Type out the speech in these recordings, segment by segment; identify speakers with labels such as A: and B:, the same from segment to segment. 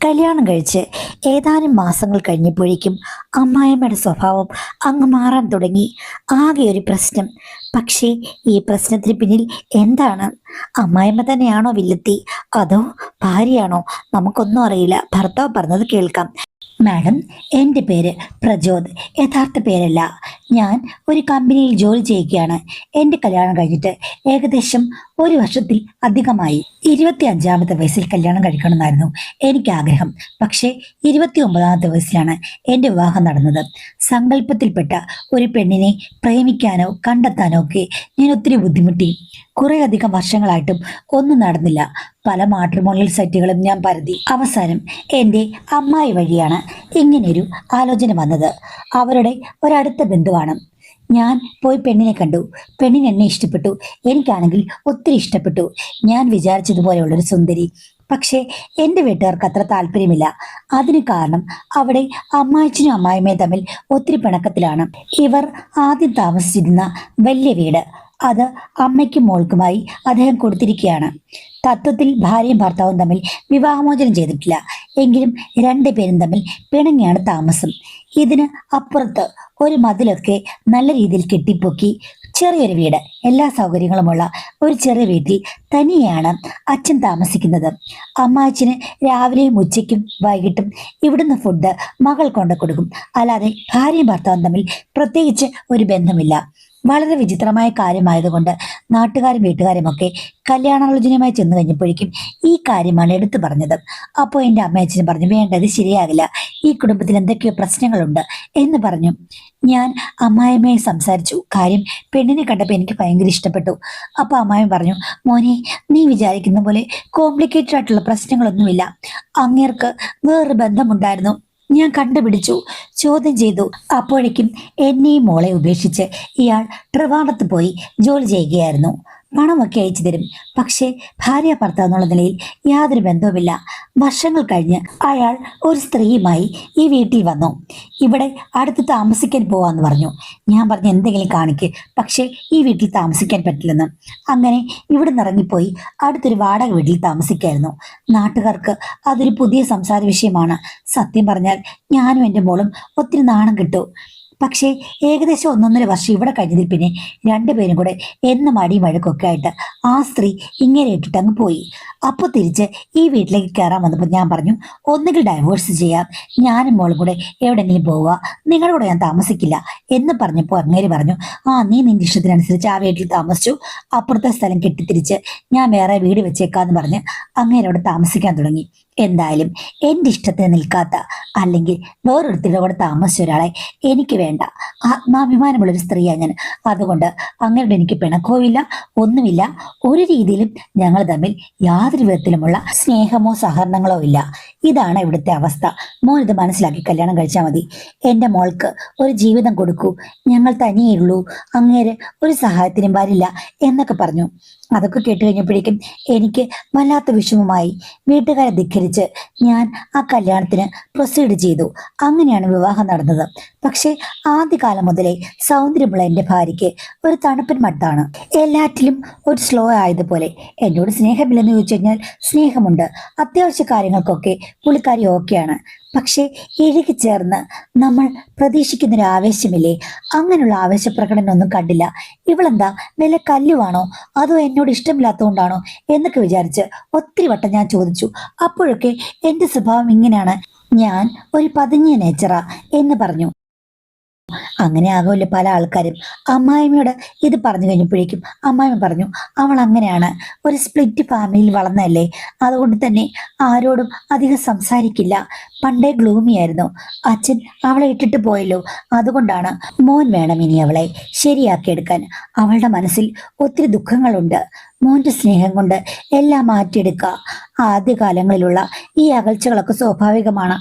A: കല്യാണം കഴിച്ച് ഏതാനും മാസങ്ങൾ കഴിഞ്ഞപ്പോഴേക്കും അമ്മായിയമ്മയുടെ സ്വഭാവം അങ്ങ് മാറാൻ തുടങ്ങി. ആകെ ഒരു പ്രശ്നം. പക്ഷേ ഈ പ്രശ്നത്തിന് പിന്നിൽ എന്താണ്? അമ്മായിയമ്മ തന്നെയാണോ വില്ലത്തി, അതോ ഭാര്യയാണോ? നമുക്കൊന്നും അറിയില്ല. ഭർത്താവ് പറഞ്ഞത് കേൾക്കാം. മാഡം, എൻ്റെ പേര് പ്രജോദ്. യഥാർത്ഥ പേരല്ല. ഞാൻ ഒരു കമ്പനിയിൽ ജോലി ചെയ്യുകയാണ്. എൻ്റെ കല്യാണം കഴിഞ്ഞിട്ട് ഏകദേശം ഒരു വർഷത്തിൽ അധികമായി. 25ാമത്തെ വയസ്സിൽ കല്യാണം കഴിക്കണമെന്നായിരുന്നു എനിക്ക് ആഗ്രഹം. പക്ഷേ 29ാമത്തെ വയസ്സിലാണ് എൻ്റെ വിവാഹം നടന്നത്. സങ്കല്പത്തിൽപ്പെട്ട ഒരു പെണ്ണിനെ പ്രേമിക്കാനോ കണ്ടെത്താനോ ഒക്കെ ഞാൻ ഒത്തിരി ബുദ്ധിമുട്ടി. കുറേയധികം വർഷങ്ങളായിട്ടും ഒന്നും നടന്നില്ല. പല മാട്രിമോണിയൽ സൈറ്റുകളും ഞാൻ പരതി. അവസാനം എൻ്റെ അമ്മായി വഴിയാണ് ഇങ്ങനെയൊരു ആലോചന വന്നത്. അവരുടെ ഒരടുത്ത ബന്ധുവാണ്. ഞാൻ പോയി പെണ്ണിനെ കണ്ടു. പെണ്ണിന് എന്നെ ഇഷ്ടപ്പെട്ടു. എനിക്കാണെങ്കിൽ ഒത്തിരി ഇഷ്ടപ്പെട്ടു. ഞാൻ വിചാരിച്ചതുപോലെയുള്ളൊരു സുന്ദരി. പക്ഷേ എൻ്റെ വീട്ടുകാർക്ക് അത്ര താല്പര്യമില്ല. അതിന് കാരണം അവിടെ അമ്മായിച്ചനും അമ്മായിമ്മയും തമ്മിൽ ഒത്തിരി പിണക്കത്തിലാണ്. ഇവർ ആദ്യം താമസിച്ചിരുന്ന വലിയ വീട് അത് അമ്മയ്ക്കും മോൾക്കുമായി അദ്ദേഹം കൊടുത്തിരിക്കുകയാണ്. തത്വത്തിൽ ഭാര്യയും ഭർത്താവും തമ്മിൽ വിവാഹമോചനം ചെയ്തിട്ടില്ല. എങ്കിലും രണ്ടുപേരും തമ്മിൽ പിണങ്ങിയാണ് താമസം. ഇതിന് അപ്പുറത്ത് ഒരു മതിലൊക്കെ നല്ല രീതിയിൽ കെട്ടിപ്പൊക്കി ചെറിയൊരു വീട്, എല്ലാ സൗകര്യങ്ങളുമുള്ള ഒരു ചെറിയ വീട്ടിൽ തനിയാണ് അച്ഛൻ താമസിക്കുന്നത്. അമ്മാച്ചന് രാവിലെയും ഉച്ചയ്ക്കും വൈകിട്ടും ഇവിടുന്ന് ഫുഡ് മകൾ കൊണ്ടു കൊടുക്കും. അല്ലാതെ ഭാര്യയും ഭർത്താവും തമ്മിൽ പ്രത്യേകിച്ച് ഒരു ബന്ധമില്ല. വളരെ വിചിത്രമായ കാര്യമായതുകൊണ്ട് നാട്ടുകാരും വീട്ടുകാരും ഒക്കെ കല്യാണാലോചനയുമായി ചെന്ന് കഴിഞ്ഞപ്പോഴേക്കും ഈ കാര്യമാണ് എടുത്തു പറഞ്ഞത്. അപ്പോൾ എൻ്റെ അമ്മയച്ഛനും പറഞ്ഞു, വേണ്ട, ഇത് ശരിയാകില്ല, ഈ കുടുംബത്തിൽ എന്തൊക്കെയോ പ്രശ്നങ്ങളുണ്ട് എന്ന് പറഞ്ഞു. ഞാൻ അമ്മായിമ്മയെ സംസാരിച്ചു. കാര്യം പെണ്ണിനെ കണ്ടപ്പോൾ എനിക്ക് ഭയങ്കര ഇഷ്ടപ്പെട്ടു. അപ്പോൾ അമ്മായിമ്മ പറഞ്ഞു, മോനെ, നീ വിചാരിക്കുന്ന പോലെ കോംപ്ലിക്കേറ്റഡ് ആയിട്ടുള്ള പ്രശ്നങ്ങളൊന്നുമില്ല. അങ്ങേർക്ക് വേറൊരു ബന്ധമുണ്ടായിരുന്നു, ഞാൻ കണ്ടുപിടിച്ചു, ചോദ്യം ചെയ്തു. അപ്പോഴേക്കും എന്നെയും മോളെ ഉപേക്ഷിച്ച് ഇയാൾ ട്രിവാൻഡ്രത്ത് പോയി ജോലി ചെയ്യുകയായിരുന്നു. പണമൊക്കെ അയച്ചു തരും. പക്ഷേ ഭാര്യ ഭർത്താവ് എന്നുള്ള നിലയിൽ യാതൊരു ബന്ധവുമില്ല. വർഷങ്ങൾ കഴിഞ്ഞ് അയാൾ ഒരു സ്ത്രീയുമായി ഈ വീട്ടിൽ വന്നു. ഇവിടെ അടുത്ത് താമസിക്കാൻ പോവാന്ന് പറഞ്ഞു. ഞാൻ പറഞ്ഞു, എന്തെങ്കിലും കാണിക്ക്, പക്ഷേ ഈ വീട്ടിൽ താമസിക്കാൻ പറ്റില്ലെന്ന്. അങ്ങനെ ഇവിടെ നിറങ്ങിപ്പോയി അടുത്തൊരു വാടക വീട്ടിൽ താമസിക്കായിരുന്നു. നാട്ടുകാർക്ക് അതൊരു പുതിയ സംസാര വിഷയമാണ്. സത്യം പറഞ്ഞാൽ ഞാനും എൻ്റെ മോളും ഒത്തിരി നാണം കിട്ടു. പക്ഷേ ഏകദേശം 1.5 വർഷം ഇവിടെ കഴിഞ്ഞതിൽ പിന്നെ രണ്ടുപേരും കൂടെ എന്നും അടിയും വഴക്കൊക്കെ ആയിട്ട് ആ സ്ത്രീ ഇങ്ങനെ ഇട്ടിട്ട് അങ്ങ് പോയി. അപ്പോൾ തിരിച്ച് ഈ വീട്ടിലേക്ക് കയറാൻ വന്നപ്പോൾ ഞാൻ പറഞ്ഞു, ഒന്നുകിൽ ഡൈവോഴ്സ് ചെയ്യാം, ഞാനും മോളും കൂടെ എവിടെയെങ്കിലും പോവുക, നിങ്ങളുടെ കൂടെ ഞാൻ താമസിക്കില്ല എന്ന് പറഞ്ഞപ്പോൾ അങ്ങേര് പറഞ്ഞു, നീ നിന്റെ ഇഷ്ടത്തിനനുസരിച്ച് ആ വീട്ടിൽ താമസിച്ചു, അപ്പുറത്തെ സ്ഥലം കെട്ടിത്തിരിച്ച് ഞാൻ വേറെ വീട് വെച്ചേക്കാന്ന് പറഞ്ഞ് അങ്ങേരവിടെ താമസിക്കാൻ തുടങ്ങി. എന്തായാലും എൻ്റെ ഇഷ്ടത്തിന് നിൽക്കാത്ത, അല്ലെങ്കിൽ വേറൊരുത്തിയുടെ കൂടെ താമസിച്ച ഒരാളെ എനിക്ക് വേണ്ട. ആത്മാഭിമാനമുള്ളൊരു സ്ത്രീയാണ് ഞാൻ. അതുകൊണ്ട് അങ്ങനെയോട് എനിക്ക് പിണക്കവുമില്ല, ഒന്നുമില്ല. ഒരു രീതിയിലും ഞങ്ങൾ തമ്മിൽ യാതൊരു വിധത്തിലുമുള്ള സ്നേഹമോ സഹകരണങ്ങളോ ഇല്ല. ഇതാണ് ഇവിടുത്തെ അവസ്ഥ. മോൻ ഇത് മനസ്സിലാക്കി കല്യാണം കഴിച്ചാൽ മതി. എൻ്റെ മോൾക്ക് ഒരു ജീവിതം കൊടുക്കൂ, ഞങ്ങൾ തനിയുള്ളൂ, അങ്ങേര് ഒരു സഹായത്തിനും വരില്ല എന്നൊക്കെ പറഞ്ഞു. അതൊക്കെ കേട്ട് കഴിഞ്ഞപ്പോഴേക്കും എനിക്ക് വല്ലാത്ത വിഷമമായി. വീട്ടുകാരെ ധിക്കരിച്ച് ഞാൻ ആ കല്യാണത്തിന് പ്രൊസീഡ് ചെയ്തു. അങ്ങനെയാണ് വിവാഹം നടന്നത്. പക്ഷെ ആദ്യകാലം മുതലേ സൗന്ദര്യമുള്ള എൻ്റെ ഭാര്യയ്ക്ക് ഒരു തണുപ്പൻ മട്ടാണ്. എല്ലാറ്റിലും ഒരു സ്ലോ ആയതുപോലെ. എന്നോട് സ്നേഹമില്ലെന്ന് ചോദിച്ചു കഴിഞ്ഞാൽ സ്നേഹമുണ്ട്. അത്യാവശ്യ കാര്യങ്ങൾക്കൊക്കെ പുള്ളിക്കാരി ഓക്കെയാണ്. പക്ഷെ ഇഴുകി ചേർന്ന് നമ്മൾ പ്രതീക്ഷിക്കുന്നൊരു ആവേശമില്ലേ, അങ്ങനെയുള്ള ആവേശപ്രകടനമൊന്നും കണ്ടില്ല. ഇവളെന്താ വല്ല കല്ലുവാണോ, അതോ എന്നോട് ഇഷ്ടമില്ലാത്തതുകൊണ്ടാണോ എന്നൊക്കെ വിചാരിച്ച് ഒത്തിരി വട്ടം ഞാൻ ചോദിച്ചു. അപ്പോഴൊക്കെ എൻ്റെ സ്വഭാവം ഇങ്ങനെയാണ്, ഞാൻ ഒരു പതുങ്ങിയ നേച്ചറാ എന്ന് പറഞ്ഞു. അങ്ങനെ ആകുമല്ലോ പല ആൾക്കാരും. അമ്മായിമ്മയോട് ഇത് പറഞ്ഞു കഴിഞ്ഞപ്പോഴേക്കും അമ്മായിമ്മ പറഞ്ഞു, അവൾ അങ്ങനെയാണ്, ഒരു സ്പ്ലിറ്റ് ഫാമിലിയിൽ വളർന്നതല്ലേ, അതുകൊണ്ട് തന്നെ ആരോടും അധികം സംസാരിക്കില്ല. പണ്ടേ ഗ്ലൂമി ആയിരുന്നു. അച്ഛൻ അവളെ ഇട്ടിട്ട് പോയല്ലോ, അതുകൊണ്ടാണ്. മോൻ വേണം ഇനി അവളെ ശരിയാക്കിയെടുക്കാൻ. അവളുടെ മനസ്സിൽ ഒത്തിരി ദുഃഖങ്ങളുണ്ട്. മോന്റെ സ്നേഹം കൊണ്ട് എല്ലാം മാറ്റിയെടുക്കുക. ആദ്യകാലങ്ങളിലുള്ള ഈ അകൽച്ചകളൊക്കെ സ്വാഭാവികമാണ്.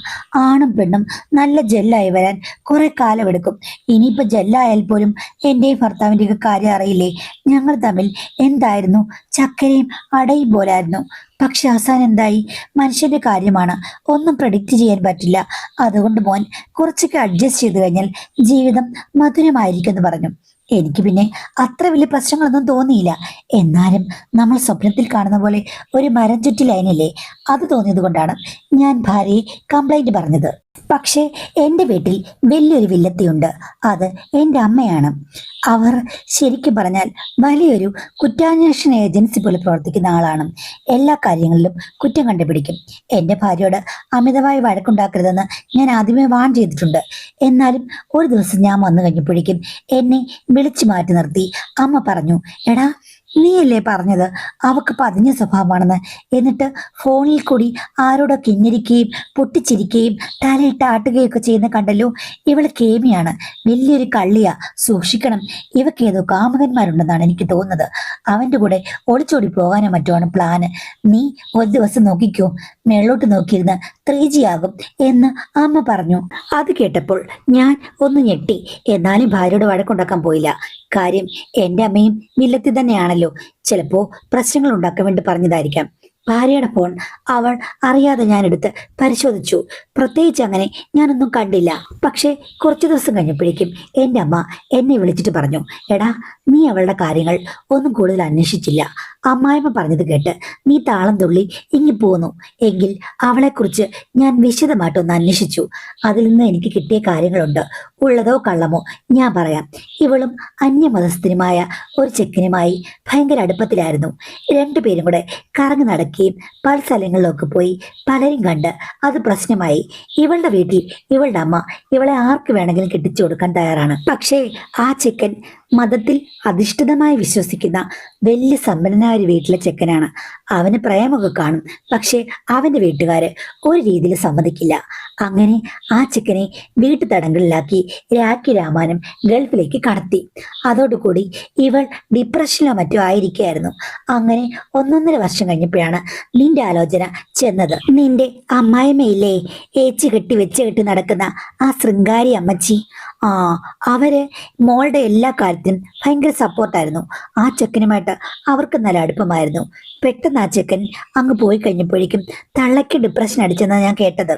A: ആണും പെണ്ണും നല്ല ജെല്ലായി വരാൻ കുറെ കാലമെടുക്കും. ഇനിയിപ്പോൾ ജെല്ലായാൽ പോലും എൻ്റെയും ഭർത്താവിൻ്റെയൊക്കെ കാര്യം അറിയില്ലേ, ഞങ്ങൾ തമ്മിൽ എന്തായിരുന്നു, ചക്കരയും അടയും പോലായിരുന്നു. പക്ഷെ അവസാനം എന്തായി? മനുഷ്യന്റെ കാര്യമാണ്, ഒന്നും പ്രഡിക്റ്റ് ചെയ്യാൻ പറ്റില്ല. അതുകൊണ്ട് മോൻ കുറച്ചൊക്കെ അഡ്ജസ്റ്റ് ചെയ്ത് കഴിഞ്ഞാൽ ജീവിതം മധുരമായിരിക്കും എന്ന് പറഞ്ഞു. എനിക്ക് പിന്നെ അത്ര വലിയ പ്രശ്നങ്ങളൊന്നും തോന്നിയില്ല. എന്നാലും നമ്മൾ സ്വപ്നത്തിൽ കാണുന്ന പോലെ ഒരു മരം ചുറ്റി ലൈനില്ലേ, അത് തോന്നിയത് കൊണ്ടാണ് ഞാൻ ഭാര്യയെ കംപ്ലൈന്റ് പറഞ്ഞത്. പക്ഷേ എൻ്റെ വീട്ടിൽ വലിയൊരു വില്ലത്തിയുണ്ട്. അത് എൻ്റെ അമ്മയാണ്. അവർ ശരിക്കും പറഞ്ഞാൽ വലിയൊരു കുറ്റാന്വേഷണ ഏജൻസി പോലെ പ്രവർത്തിക്കുന്ന ആളാണ്. എല്ലാ കാര്യങ്ങളിലും കുറ്റം കണ്ടുപിടിക്കും. എൻ്റെ ഭാര്യയോട് അമിതമായി വഴക്കുണ്ടാക്കരുതെന്ന് ഞാൻ ആദ്യമേ വാൺ ചെയ്തിട്ടുണ്ട്. എന്നാലും ഒരു ദിവസം ഞാൻ വന്നു കഴിഞ്ഞപ്പോഴേക്കും എന്നെ വിളിച്ചു മാറ്റി നിർത്തി അമ്മ പറഞ്ഞു, എടാ, നീയല്ലേ പറഞ്ഞത് അവക്ക് പതിഞ്ഞ സ്വഭാവമാണെന്ന്. എന്നിട്ട് ഫോണിൽ കൂടി ആരോടൊക്കെ കിന്നിരിക്കുകയും പൊട്ടിച്ചിരിക്കുകയും തലയിട്ട് ആട്ടുകയൊക്കെ ചെയ്യുന്ന കണ്ടല്ലോ. ഇവള് കേമിയാണ്, വലിയൊരു കള്ളിയാ, സൂക്ഷിക്കണം. ഇവക്ക് ഏതോ കാമകന്മാരുണ്ടെന്നാണ് എനിക്ക് തോന്നുന്നത്. അവന്റെ കൂടെ ഒളിച്ചോടി പോകാനോ മറ്റുമാണ് പ്ലാന്. നീ ഒരു ദിവസം നോക്കിക്കോ, മേളോട്ട് നോക്കിയിരുന്ന് 3G ആകും എന്ന് അമ്മ പറഞ്ഞു. അത് കേട്ടപ്പോൾ ഞാൻ ഒന്ന് ഞെട്ടി. എന്നാലും ഭാര്യയോട് വഴക്കുണ്ടാക്കാൻ പോയില്ല. കാര്യം എൻ്റെ അമ്മയും വില്ലത്തി തന്നെയാണല്ലോ. ചിലപ്പോ പ്രശ്നങ്ങൾ ഉണ്ടാക്കാൻ വേണ്ടി പറഞ്ഞതായിരിക്കാം. ഭാര്യയുടെ ഫോൺ അവൾ അറിയാതെ ഞാൻ എടുത്ത് പരിശോധിച്ചു. പ്രത്യേകിച്ച് അങ്ങനെ ഞാനൊന്നും കണ്ടില്ല. പക്ഷെ കുറച്ചു ദിവസം കഴിഞ്ഞപ്പോഴേക്കും എൻ്റെ അമ്മ എന്നെ വിളിച്ചിട്ട് പറഞ്ഞു, എടാ, നീ അവളുടെ കാര്യങ്ങൾ ഒന്നും കൂടുതൽ അന്വേഷിച്ചില്ല. അമ്മായിമ്മ പറഞ്ഞത് കേട്ട് നീ താളം തുള്ളി ഇങ്ങി പോന്നു എങ്കിൽ അവളെക്കുറിച്ച് ഞാൻ വിശദമായിട്ടൊന്ന് അന്വേഷിച്ചു. അതിൽ നിന്ന് എനിക്ക് കിട്ടിയ കാര്യങ്ങളുണ്ട്. ഉള്ളതോ കള്ളമോ ഞാൻ പറയാം. ഇവളും അന്യമതസ്ഥനുമായ ഒരു ചെക്കനുമായി ഭയങ്കര അടുപ്പത്തിലായിരുന്നു. രണ്ടുപേരും കൂടെ കറങ്ങി നടക്കുകയും പല സ്ഥലങ്ങളിലൊക്കെ പോയി പലരും കണ്ട് അത് പ്രശ്നമായി. ഇവളുടെ വീട്ടിൽ ഇവളുടെ അമ്മ ഇവളെ ആർക്ക് വേണമെങ്കിലും കെട്ടിച്ചു കൊടുക്കാൻ തയ്യാറാണ്. പക്ഷേ ആ ചെക്കൻ മതത്തിൽ അധിഷ്ഠിതമായി വിശ്വസിക്കുന്ന വലിയ സമ്പന്നനായ ഒരു വീട്ടിലെ ചെക്കനാണ്. അവന് പ്രേമൊക്കെ കാണും. പക്ഷെ അവന്റെ വീട്ടുകാര് ഒരു രീതിയിൽ സമ്മതിക്കില്ല. അങ്ങനെ ആ ചെക്കനെ വീട്ടു തടങ്കലിലാക്കി രാഖി രാമാനം ഗൾഫിലേക്ക് കടത്തി. അതോടുകൂടി ഇവൾ ഡിപ്രഷനിലോ മറ്റോ ആയിരിക്കുകയായിരുന്നു. അങ്ങനെ 1.5 വർഷം കഴിഞ്ഞപ്പോഴാണ് നിന്റെ ആലോചന ചെന്നത്. നിന്റെ അമ്മായിമ്മയില്ലേ, ഏച്ചി കെട്ടി വെച്ച് കെട്ടി നടക്കുന്ന ആ ശൃംഗാരി അമ്മച്ചി, അവര് മോളുടെ എല്ലാ കാര്യത്തിനും ഭയങ്കര സപ്പോർട്ടായിരുന്നു. ആ ചെക്കനുമായിട്ട് അവർക്ക് നല്ല അടുപ്പമായിരുന്നു. പെട്ടെന്ന് ആ ചെക്കൻ അങ്ങ് പോയി കഴിഞ്ഞപ്പോഴേക്കും തള്ളയ്ക്ക് ഡിപ്രഷൻ അടിച്ചെന്നാണ് ഞാൻ കേട്ടത്.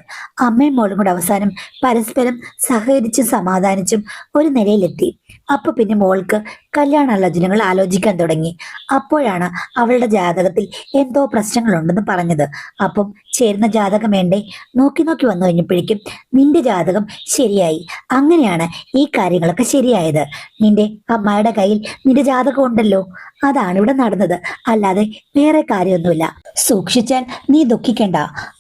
A: അമ്മയും മോളും കൂടെ അവസാനം പരസ്പരം സഹകരിച്ചും സമാധാനിച്ചും ഒരു നിലയിലെത്തി. അപ്പൊ പിന്നെ മോൾക്ക് കല്യാണാലോചനകൾ ആലോചിക്കാൻ തുടങ്ങി. അപ്പോഴാണ് അവളുടെ ജാതകത്തിൽ എന്തോ പ്രശ്നങ്ങളുണ്ടെന്ന് പറഞ്ഞത്. അപ്പം ചേരുന്ന ജാതകം വേണ്ടേ? നോക്കി നോക്കി വന്നു കഴിഞ്ഞപ്പോഴേക്കും നിന്റെ ജാതകം ശരിയായി. അങ്ങനെയാണ് ഈ കാര്യങ്ങളൊക്കെ ശരിയായത്. നിന്റെ അമ്മയുടെ കയ്യിൽ നിന്റെ ജാതകം ഉണ്ടല്ലോ. അതാണ് ഇവിടെ നടന്നത്, അല്ലാതെ വേറെ കാര്യമൊന്നുമില്ല. സൂക്ഷിച്ചാൽ നീ ദുഃഖിക്കണ്ട.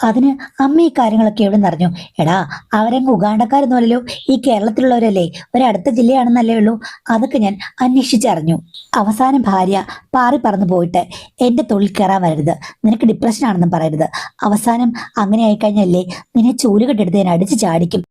A: അതിന് അമ്മ ഈ കാര്യങ്ങളൊക്കെ എവിടെ നിറഞ്ഞു? എടാ, അവരങ്ങ് ഉഗാണ്ടക്കാരൊന്നുമല്ലോ, ഈ കേരളത്തിലുള്ളവരല്ലേ, ഒരടുത്ത ജില്ലയാണെന്നല്ലേ ഉള്ളൂ. അതൊക്കെ ഞാൻ അന്വേഷിച്ചറിഞ്ഞു. അവസാനം ഭാര്യ പാറി പറന്നു പോയിട്ട് എന്റെ തൊഴിൽ കയറാൻ വരരുത്, നിനക്ക് ഡിപ്രഷൻ ആണെന്നും പറയരുത്. അവസാനം അങ്ങനെ ആയിക്കഴിഞ്ഞല്ലേ നിന്നെ ചൂലുകെട്ടെടുത്ത് ഞാൻ അടിച്ചു ചാടിക്കും.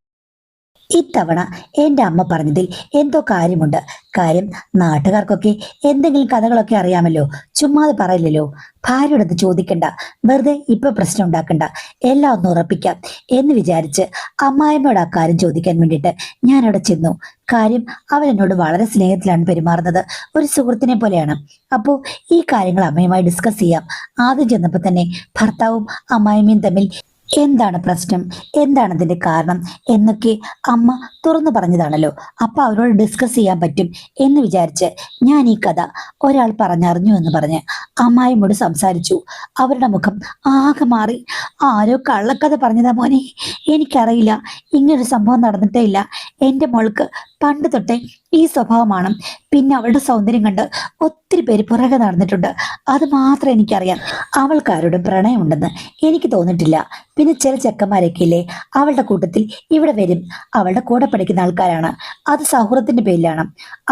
A: ഇത്തവണ എൻ്റെ അമ്മ പറഞ്ഞതിൽ എന്തോ കാര്യമുണ്ട്. കാര്യം നാട്ടുകാർക്കൊക്കെ എന്തെങ്കിലും കഥകളൊക്കെ അറിയാമല്ലോ. ചുമ്മാതെ പറയില്ലല്ലോ. ഭാര്യയോടത് ചോദിക്കണ്ട, വെറുതെ ഇപ്പൊ പ്രശ്നം ഉണ്ടാക്കണ്ട, എല്ലാം ഒന്ന് ഉറപ്പിക്കാം എന്ന് വിചാരിച്ച് അമ്മായിമ്മയോട് ആ കാര്യം ചോദിക്കാൻ വേണ്ടിയിട്ട് ഞാൻ അവിടെ ചെന്നു. കാര്യം അവൻ എന്നോട് വളരെ സ്നേഹത്തിലാണ് പെരുമാറുന്നത്, ഒരു സുഹൃത്തിനെ പോലെയാണ്. അപ്പോൾ ഈ കാര്യങ്ങൾ അമ്മയുമായി ഡിസ്കസ് ചെയ്യാം. ആദ്യം ചെന്നപ്പോൾ തന്നെ ഭർത്താവും അമ്മായിമ്മയും തമ്മിൽ എന്താണ് പ്രശ്നം, എന്താണ് അതിന്റെ കാരണം എന്നൊക്കെ അമ്മ തുറന്നു പറഞ്ഞതാണല്ലോ. അപ്പൊ അവരോട് ഡിസ്കസ് ചെയ്യാൻ പറ്റും എന്ന് വിചാരിച്ച് ഞാൻ ഈ കഥ ഒരാൾ പറഞ്ഞറിഞ്ഞു എന്ന് പറഞ്ഞ് അമ്മായിയോട് സംസാരിച്ചു. അവരുടെ മുഖം ആകെ മാറി. ആരോ കള്ളക്കഥ പറഞ്ഞതാ മോനെ, എനിക്കറിയില്ല, ഇങ്ങനൊരു സംഭവം നടന്നിട്ടേ ഇല്ല. എൻ്റെ മോൾക്ക് പണ്ട് തൊട്ടേ ഈ സ്വഭാവമാണ്. പിന്നെ അവളുടെ സൗന്ദര്യം കണ്ട് ഒത്തിരി പേര് പുറകെ നടന്നിട്ടുണ്ട്. അത് മാത്രം എനിക്കറിയാം. അവൾക്കാരോടും പ്രണയമുണ്ടെന്ന് എനിക്ക് തോന്നിയിട്ടില്ല. പിന്നെ ചില ചെക്കന്മാരൊക്കെ ഇല്ലേ അവളുടെ കൂട്ടത്തിൽ ഇവിടെ വരും. അവളുടെ കൂടെ പഠിക്കുന്ന ആൾക്കാരാണ്. അത് സൗഹൃദത്തിന്റെ പേരിലാണ്.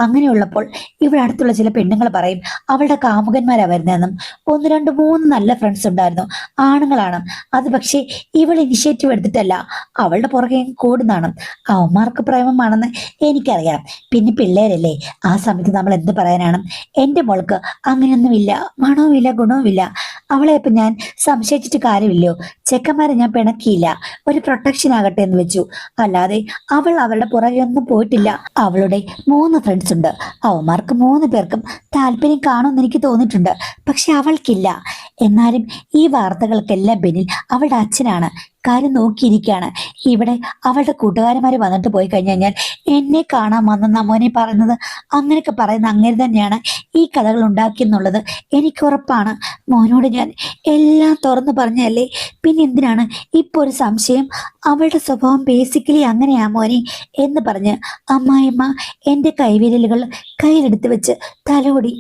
A: അങ്ങനെയുള്ളപ്പോൾ ഇവിടെ അടുത്തുള്ള ചില പെണ്ണുങ്ങൾ പറയും അവളുടെ കാമുകന്മാരാ വരുന്നതെന്നും. 1, 2, 3 നല്ല ഫ്രണ്ട്സ് ഉണ്ടായിരുന്നു, ആണുങ്ങളാണ്. അത് പക്ഷേ ഇവൾ ഇനിഷ്യേറ്റീവ് എടുത്തിട്ടല്ല, അവളുടെ പുറകെ കൂടുന്നാണ്. അവന്മാർക്ക് പ്രേമമാണെന്ന് എനിക്കറിയാം. പിന്നെ പിള്ളേരല്ലേ, ആ സമയത്ത് നമ്മൾ എന്ത് പറയാനാണ്? എൻ്റെ മോൾക്ക് അങ്ങനെയൊന്നുമില്ല, മണവുമില്ല, ഗുണവുമില്ല. അവളെ ഇപ്പം ഞാൻ സംശയിച്ചിട്ട് കാര്യമില്ലോ. ചെക്കന്മാരെ ഞാൻ പിണക്കിയില്ല, ഒരു പ്രൊട്ടക്ഷൻ ആകട്ടെ എന്ന് വെച്ചു. അല്ലാതെ അവൾ അവളുടെ പുറകെ ഒന്നും പോയിട്ടില്ല. അവളുടെ 3 ഫ്രണ്ട്സ് ഉണ്ട്. അവന്മാർക്ക് 3 പേർക്കും താല്പര്യം കാണുമെന്ന് എനിക്ക് തോന്നിയിട്ടുണ്ട്. പക്ഷെ അവൾക്കില്ല. എന്നാലും ഈ വാർത്തകൾക്കെല്ലാം പിന്നിൽ അവളുടെ അച്ഛനാണ്. കാര്യം നോക്കിയിരിക്കുകയാണ്. ഇവിടെ അവളുടെ കൂട്ടുകാരന്മാര് വന്നിട്ട് പോയി കഴിഞ്ഞു കഴിഞ്ഞാൽ എന്നെ കാണാൻ വന്നെന്ന മോനെ പറയുന്നത്. അങ്ങനെയൊക്കെ പറയുന്ന അങ്ങനെ തന്നെയാണ് ഈ കഥകൾ ഉണ്ടാക്കിയെന്നുള്ളത് എനിക്ക് ഉറപ്പാണ്. മോനോട് ഞാൻ എല്ലാം തുറന്നു പറഞ്ഞല്ലേ, പിന്നെ എന്തിനാണ് ഇപ്പൊ ഒരു സംശയം? അവളുടെ സ്വഭാവം ബേസിക്കലി അങ്ങനെയാ മോനെ എന്ന് പറഞ്ഞ് അമ്മായിമ്മ എൻ്റെ കൈവിരലുകൾ കയ്യിലെടുത്ത് വെച്ച് തലോടി.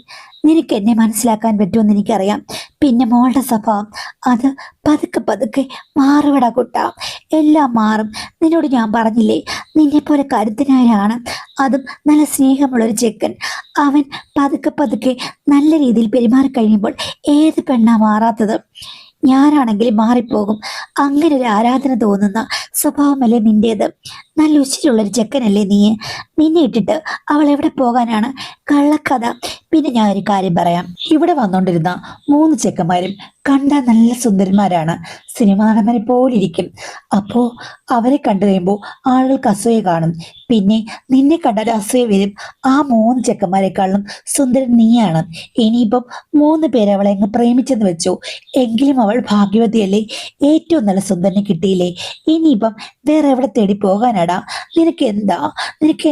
A: നിനക്ക് എന്നെ മനസ്സിലാക്കാൻ പറ്റുമെന്ന് എനിക്കറിയാം. പിന്നെ മോളുടെ സ്വഭാവം അത് പതുക്കെ പതുക്കെ മാറുവിടാ കുട്ടാ, എല്ലാം മാറും. നിന്നോട് ഞാൻ പറഞ്ഞില്ലേ, നിന്നെ പോലെ കരുത്തനായാണ്, അതും നല്ല സ്നേഹമുള്ളൊരു ചെക്കൻ. അവൻ പതുക്കെ പതുക്കെ നല്ല രീതിയിൽ പെരുമാറി കഴിയുമ്പോൾ ഏത് പെണ്ണാ മാറാത്തത്? ഞാനാണെങ്കിലും മാറിപ്പോകും. അങ്ങനെ ഒരു ആരാധന തോന്നുന്ന സ്വഭാവമല്ലേ നിന്റേത്? നല്ല ഉച്ചിട്ടുള്ളൊരു ചെക്കനല്ലേ നീ? നിന്നെ ഇട്ടിട്ട് അവൾ എവിടെ പോകാനാണ്? കള്ളക്കഥ. പിന്നെ ഞാൻ ഒരു കാര്യം പറയാം. ഇവിടെ വന്നോണ്ടിരുന്ന 3 ചെക്കന്മാരും കണ്ടാൽ നല്ല സുന്ദരന്മാരാണ്, സിനിമ നടന്മാരെ പോലിരിക്കും. അപ്പോ അവരെ കണ്ടു കഴിയുമ്പോൾ ആളുകൾക്ക് അസൂയ കാണും. പിന്നെ നിന്നെ കണ്ടാൽ അസൂയ വരും. ആ 3 ചെക്കന്മാരെക്കാളും സുന്ദരൻ നീയാണ്. ഇനിയിപ്പം 3 പേരെ അവളെ അങ്ങ് പ്രേമിച്ചെന്ന് വെച്ചു, എങ്കിലും അവൾ ഭാഗ്യവതിയല്ലേ? ഏറ്റവും നല്ല സുന്ദരനെ കിട്ടിയില്ലേ? ഇനിയിപ്പം വേറെ എവിടെ തേടി പോകാനാടാ? നിനക്ക്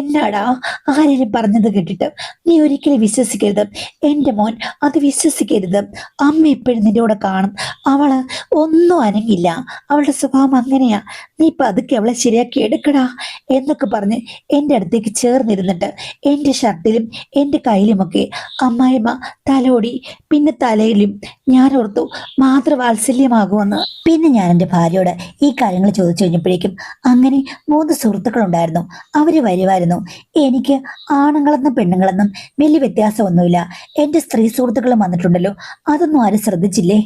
A: എന്നാടാ? ആരെങ്കിലും പറഞ്ഞത് കേട്ടിട്ട് നീ ഒരിക്കലും വിശ്വസിക്കരുത് എൻ്റെ മോൻ, അത് വിശ്വസിക്കരുത്. അമ്മ എപ്പോഴും നിന്റെ കൂടെ കാണും. അവള് ഒന്നും അനങ്ങില്ല, അവളുടെ സ്വഭാവം അങ്ങനെയാ. നീ പതുക്കെ അവളെ ശരിയാക്കി എടുക്കടാ എന്നൊക്കെ പറഞ്ഞ് എൻ്റെ അടുത്തേക്ക് ചേർന്നിരുന്നിട്ട് എൻ്റെ ഷർട്ടിലും എൻ്റെ കയ്യിലുമൊക്കെ അമ്മായിമ്മ തലോടി. പിന്നെ തലയിലും. ഞാൻ ഓർത്തു മാതൃവാത്സല്യമാകുമെന്ന്. പിന്നെ ഞാൻ എൻ്റെ ഭാര്യയോട് ഈ കാര്യങ്ങൾ ചോദിച്ചു കഴിഞ്ഞപ്പോഴേക്കും അങ്ങനെ 3 സുഹൃത്തുക്കളുണ്ടായിരുന്നു. അവര് വരുമായിരുന്നു. എനിക്ക് ആണുങ്ങളെന്നും പെണ്ണുങ്ങളെന്നും വലിയ വ്യത്യാസമൊന്നുമില്ല. എൻ്റെ സ്ത്രീ സുഹൃത്തുക്കളും വന്നിട്ടുണ്ടല്ലോ, അതൊന്നും ആരും ശ്രദ്ധിച്ചില്ലേ?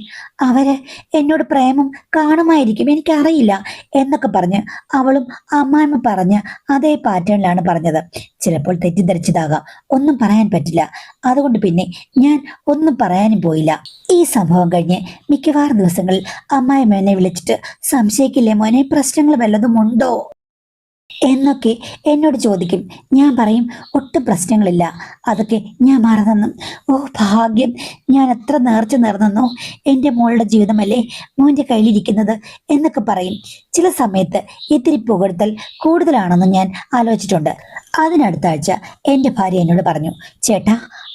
A: അവര് എന്നോട് പ്രേമം കാണുമായിരിക്കും, എനിക്കറിയില്ല എന്നൊക്കെ പറഞ്ഞ് അവളും അമ്മായിമ്മ പറഞ്ഞ് അതേ പാറ്റേണിലാണ് പറഞ്ഞത്. ചിലപ്പോൾ തെറ്റിദ്ധരിച്ചതാകാം, ഒന്നും പറയാൻ പറ്റില്ല. അതുകൊണ്ട് പിന്നെ ഞാൻ ഒന്നും പറയാനും പോയില്ല. ഈ സംഭവം കഴിഞ്ഞ് മിക്കവാറും ദിവസങ്ങളിൽ അമ്മായിമ്മ എന്നെ വിളിച്ചിട്ട് സംശയിക്കില്ലേ മോനെ, പ്രശ്നങ്ങൾ വല്ലതും ഉണ്ടോ എന്നൊക്കെ എന്നോട് ചോദിക്കും. ഞാൻ പറയും ഒട്ടും പ്രശ്നങ്ങളില്ല, അതൊക്കെ ഞാൻ മറന്നെന്നും. ഓ ഭാഗ്യം, ഞാൻ എത്ര നേർച്ച നേർന്നെന്നോ. എൻ്റെ മോളുടെ ജീവിതമല്ലേ മോൻ്റെ കയ്യിലിരിക്കുന്നത് എന്നൊക്കെ പറയും. ചില സമയത്ത് ഇത്തിരി പുകഴ്ത്തൽ കൂടുതലാണെന്ന് ഞാൻ ആലോചിച്ചിട്ടുണ്ട്. അതിനടുത്ത ആഴ്ച എൻ്റെ ഭാര്യ എന്നോട് പറഞ്ഞു, ചേട്ടാ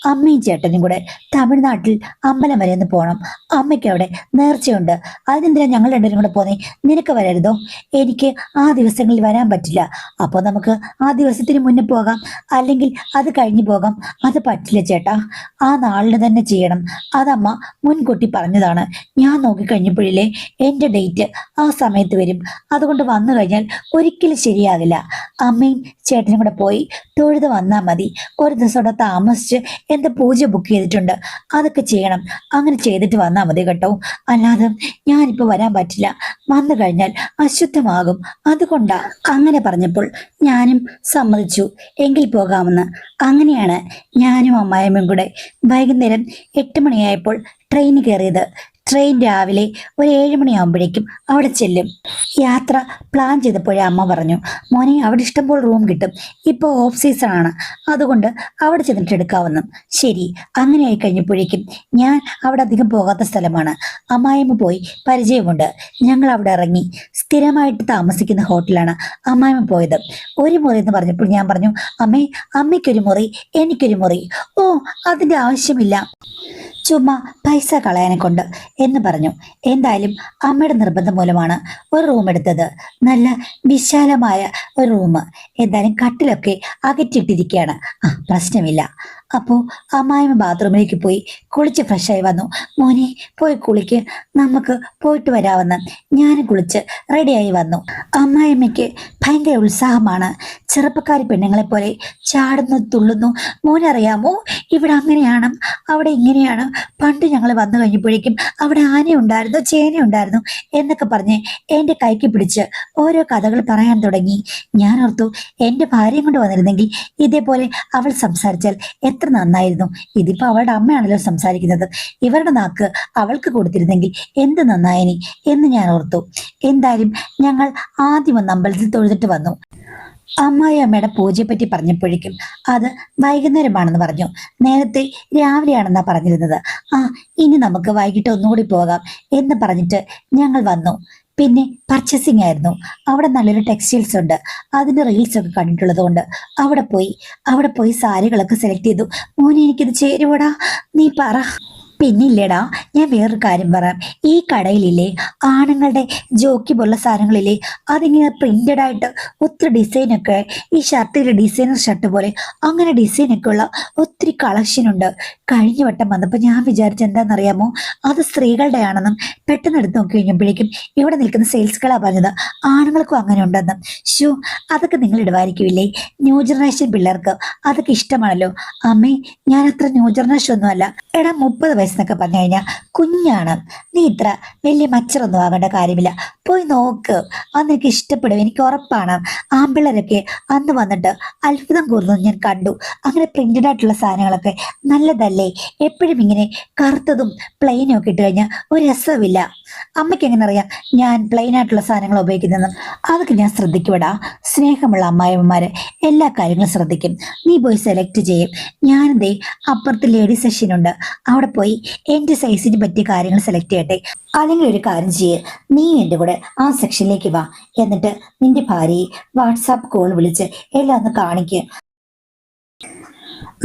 A: അമ്മയും ചേട്ടനും കൂടെ തമിഴ്നാട്ടിൽ അമ്പലം വരെ ഒന്ന് പോകണം, അമ്മയ്ക്ക് അവിടെ നേർച്ചയുണ്ട്. അതിനെന്തിനാ ഞങ്ങൾ രണ്ടുപേരും കൂടെ പോന്നേ? നിനക്ക് വരരുതോ? എനിക്ക് ആ ദിവസങ്ങളിൽ വരാൻ പറ്റില്ല. അപ്പോൾ നമുക്ക് ആ ദിവസത്തിന് മുന്നേ പോകാം, അല്ലെങ്കിൽ അത് കഴിഞ്ഞു പോകാം. അത് പറ്റില്ല ചേട്ടാ, ആ നാളിന് തന്നെ ചെയ്യണം. അതമ്മ മുൻകൂട്ടി പറഞ്ഞതാണ്. ഞാൻ നോക്കിക്കഴിഞ്ഞപ്പോഴില്ലേ എൻ്റെ ഡേറ്റ് ആ സമയത്ത് വരും. അതുകൊണ്ട് വന്നു കഴിഞ്ഞാൽ ഒരിക്കലും ശരിയാകില്ല. അമ്മയും ചേട്ടനും കൂടെ പോയി തൊഴുത് വന്നാൽ മതി. ഒരു ദിവസം അവിടെ താമസിച്ച് എൻ്റെ പൂജ ബുക്ക് ചെയ്തിട്ടുണ്ട്, അതൊക്കെ ചെയ്യണം. അങ്ങനെ ചെയ്തിട്ട് വന്നാൽ മതി കേട്ടോ, അല്ലാതെ ഞാനിപ്പോൾ വരാൻ പറ്റില്ല. വന്നു കഴിഞ്ഞാൽ അശുദ്ധമാകും, അതുകൊണ്ടാ. അങ്ങനെ പറഞ്ഞപ്പോൾ ഞാനും സമ്മതിച്ചു, എങ്കിൽ പോകാമെന്ന്. അങ്ങനെയാണ് ഞാനും അമ്മായിയമ്മയും കൂടെ വൈകുന്നേരം 8 മണിയായപ്പോൾ ട്രെയിൻ കയറിയത്. ട്രെയിൻ രാവിലെ ഒരു 7 മണിയാകുമ്പോഴേക്കും അവിടെ ചെല്ലും. യാത്ര പ്ലാൻ ചെയ്തപ്പോഴേ അമ്മ പറഞ്ഞു, മോനെ അവിടെ ഇഷ്ടംപോലെ റൂം കിട്ടും, ഇപ്പോൾ ഓഫ് സീസൺ ആണ്, അതുകൊണ്ട് അവിടെ ചെന്നിട്ട് എടുക്കാവുന്നു. ശരി, അങ്ങനെ ആയി കഴിഞ്ഞപ്പോഴേക്കും ഞാൻ അവിടെ അധികം പോകാത്ത സ്ഥലമാണ്. അമ്മായിയമ്മ പോയി പരിചയമുണ്ട്. ഞങ്ങൾ അവിടെ ഇറങ്ങി. സ്ഥിരമായിട്ട് താമസിക്കുന്ന ഹോട്ടലാണ് അമ്മായിയമ്മ പോയത്. ഒരു മുറി എന്ന് പറഞ്ഞപ്പോൾ ഞാൻ പറഞ്ഞു, അമ്മയ്ക്കൊരു മുറി, എനിക്കൊരു മുറി. ഓ അതിൻ്റെ ആവശ്യമില്ല, ചുമ്മാ പൈസ കളയാനെ കൊണ്ട് എന്ന് പറഞ്ഞു. എന്തായാലും അമ്മയുടെ നിർബന്ധം മൂലമാണ് ഒരു റൂം എടുത്തത്. നല്ല വിശാലമായ ഒരു റൂം. എന്തായാലും കട്ടിലൊക്കെ അകറ്റിട്ടിരിക്കുകയാണ്. പ്രശ്നമില്ല. അപ്പോൾ അമ്മായിമ്മ ബാത്റൂമിലേക്ക് പോയി കുളിച്ച് ഫ്രഷായി വന്നു. മോനെ പോയി കുളിക്ക്, നമുക്ക് പോയിട്ട് വരാമെന്ന്. ഞാനും കുളിച്ച് റെഡിയായി വന്നു. അമ്മായിമ്മയ്ക്ക് ഭയങ്കര ഉത്സാഹമാണ്. ചെറുപ്പക്കാരി പെണ്ണുങ്ങളെ പോലെ ചാടുന്നു തുള്ളുന്നു. മോനറിയാമോ, ഇവിടെ അങ്ങനെയാണ്, അവിടെ ഇങ്ങനെയാണ്. പണ്ട് ഞങ്ങൾ വന്നു കഴിഞ്ഞപ്പോഴേക്കും അവിടെ ആനയുണ്ടായിരുന്നു, ചേനയുണ്ടായിരുന്നു എന്നൊക്കെ പറഞ്ഞ് എൻ്റെ കൈക്ക് പിടിച്ച് ഓരോ കഥകൾ പറയാൻ തുടങ്ങി. ഞാൻ ഓർത്തു, എൻ്റെ ഭാര്യയും കൊണ്ട് വന്നിരുന്നെങ്കിൽ ഇതേപോലെ അവൾ സംസാരിച്ചാൽ എത്ര നന്നായിരുന്നു. ഇതിപ്പോ അവളുടെ അമ്മയാണല്ലോ സംസാരിക്കുന്നത്, ഇവരുടെ നാക്ക് അവൾക്ക് കൊടുത്തിരുന്നെങ്കിൽ എന്ത് നന്നായിനി എന്ന് ഞാൻ ഓർത്തു. എന്തായാലും ഞങ്ങൾ ആദ്യം ഒന്ന് അമ്പലത്തിൽ തൊഴുതിട്ട് വന്നു. അമ്മായി അമ്മയുടെ പൂജയെപ്പറ്റി പറഞ്ഞപ്പോഴേക്കും അത് വൈകുന്നേരമാണെന്ന് പറഞ്ഞു. നേരത്തെ രാവിലെയാണെന്നാ പറഞ്ഞിരുന്നത്. ഇനി നമുക്ക് വൈകിട്ട് ഒന്നുകൂടി പോകാം എന്ന് പറഞ്ഞിട്ട് ഞങ്ങൾ വന്നു. പിന്നെ പർച്ചേസിംഗ് ആയിരുന്നു. അവിടെ നല്ലൊരു ടെക്സ്റ്റൈൽസ് ഉണ്ട്. അതിന്റെ റീൽസ് ഒക്കെ കണ്ടിട്ടുള്ളത് കൊണ്ട് അവിടെ പോയി സാരികളൊക്കെ സെലക്ട് ചെയ്തു. മോനെ എനിക്കിത് ചേരുവടാ, നീ പറ. പിന്നില്ലേടാ, ഞാൻ വേറൊരു കാര്യം പറയാം. ഈ കടയിലില്ലേ ആണുങ്ങളുടെ ജോക്കി പോലുള്ള സാധനങ്ങളില്ലേ, അതിങ്ങനെ പ്രിന്റഡ് ആയിട്ട് ഒത്തിരി ഡിസൈനൊക്കെ, ഈ ഷർട്ടിൽ ഡിസൈനർ ഷർട്ട് പോലെ അങ്ങനെ ഡിസൈനൊക്കെ ഉള്ള ഒത്തിരി കളക്ഷൻ ഉണ്ട്. കഴിഞ്ഞ വട്ടം വന്നപ്പോൾ ഞാൻ വിചാരിച്ച എന്താണെന്നറിയാമോ, അത് സ്ത്രീകളുടെ ആണെന്നും പെട്ടെന്ന് എടുത്ത് നോക്കി കഴിഞ്ഞപ്പോഴേക്കും ഇവിടെ നിൽക്കുന്ന സെയിൽസുകളാ പറഞ്ഞത് ആണുങ്ങൾക്കും അങ്ങനെ ഉണ്ടെന്നും. ഷൂ, അതൊക്കെ നിങ്ങൾ ഇടുവായിരിക്കില്ലേ, ന്യൂ ജനറേഷൻ പിള്ളേർക്ക് അതൊക്കെ ഇഷ്ടമാണല്ലോ. അമ്മേ, ഞാൻ അത്ര ന്യൂ ജനറേഷൻ ഒന്നും അല്ല. എടാ, 30 വയസ്സെന്നൊക്കെ പറഞ്ഞു കഴിഞ്ഞാൽ കുഞ്ഞാണ്. നീ ഇത്ര വലിയ മച്ചറൊന്നും ആകേണ്ട കാര്യമില്ല. പോയി നോക്ക്, അന്ന് എനിക്ക് ഇഷ്ടപ്പെടും, എനിക്ക് ഉറപ്പാണ്. ആമ്പിള്ളേരൊക്കെ അന്ന് വന്നിട്ട് അത്ഭുതം കൂർന്നു ഞാൻ കണ്ടു. അങ്ങനെ പ്രിന്റഡ് ആയിട്ടുള്ള സാധനങ്ങളൊക്കെ നല്ലതല്ലേ. എപ്പോഴും ഇങ്ങനെ കറുത്തതും പ്ലെയിനും ഒക്കെ ഇട്ട് കഴിഞ്ഞാൽ ഒരു രസമില്ല. അമ്മയ്ക്ക് എങ്ങനെ അറിയാം ഞാൻ പ്ലെയിൻ ആയിട്ടുള്ള സാധനങ്ങൾ ഉപയോഗിക്കുന്നതെന്നും? അതൊക്കെ ഞാൻ ശ്രദ്ധിക്കുവിടാ. സ്നേഹമുള്ള അമ്മായിമ്മമാര് എല്ലാ കാര്യങ്ങളും ശ്രദ്ധിക്കും. നീ പോയി സെലക്ട് ചെയ്യും. ഞാനെന്തേ അപ്പുറത്ത് ലേഡി സെഷൻ ഉണ്ട്, അവിടെ പോയി എന്റെ സൈസിന് പറ്റിയ കാര്യങ്ങൾ സെലക്ട് ചെയ്യട്ടെ. അല്ലെങ്കിൽ ഒരു കാര്യം ചെയ്യേ, നീ എൻ്റെ കൂടെ ആ സെക്ഷനിലേക്ക് വാ. എന്നിട്ട് നിന്റെ ഭാര്യയെ വാട്സാപ്പ് കോൾ വിളിച്ച് എല്ലാം ഒന്ന് കാണിക്കുക.